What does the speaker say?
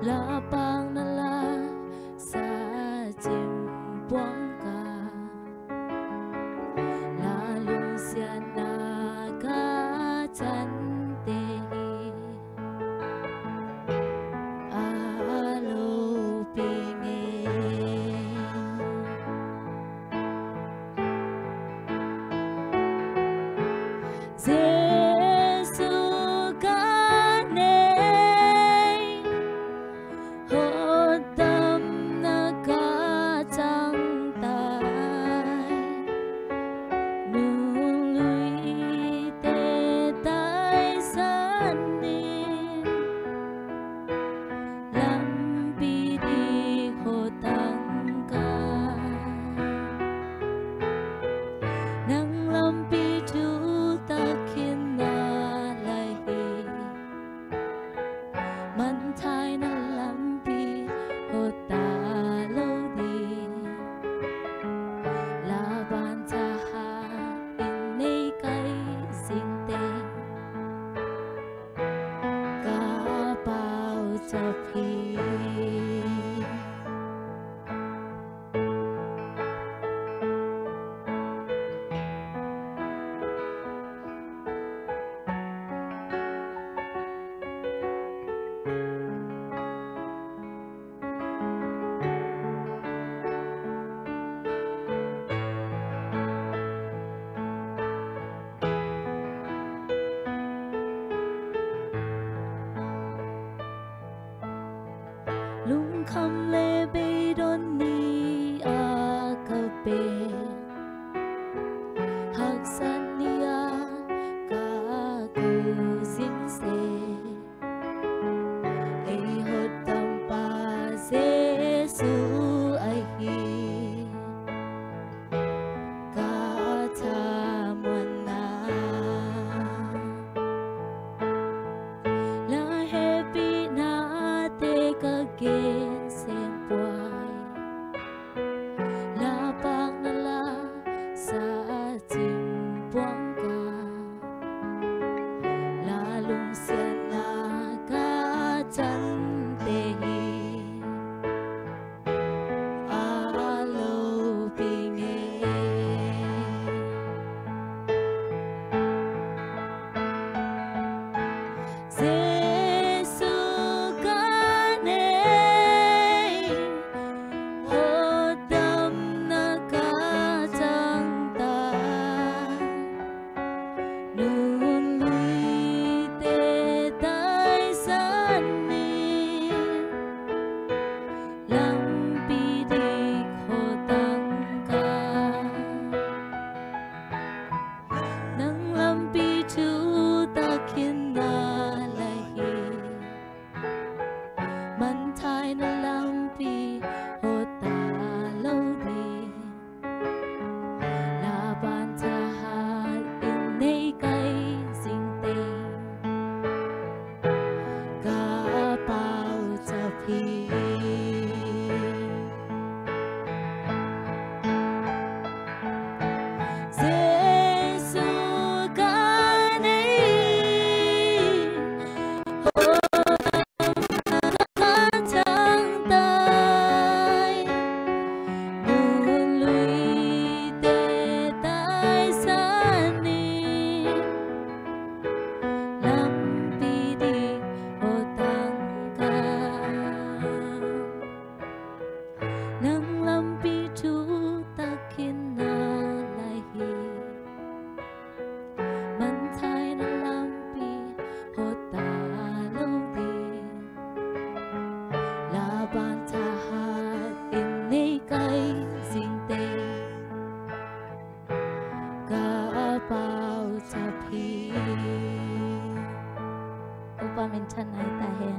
lapang nala sa Jimbuangka, lalong siya nakacantehi alupingin. Giêsu kanay hốt tâm nakacangtay nung lui tê tay sanin lampi di hotang ka nang lampi tu man thai na lampi hota lodi laban jahat ini kai sinteng kapau capi lung kham le be don ni a ka be hak san nia ka ku sin se ei hot tam pa se su ai hi ka tha mon na la happy na te ka gen sen puai lapang nala sa Jimbuangka, lalong siya nakacantehi alupingin. Giêsu kanay hốt tâm nakacangtay nung lui tê tay sanin lampi dik hotang ka nang lampi tu takin na man thai na lampi hota lodi laban jahat ini kai sinteng kapau capi Giêsu kanay nang lampi tu takin na lahi man thai na lampi hota lodi laban jahat ini kai sinteng kapau capi upa mintan ai ta hen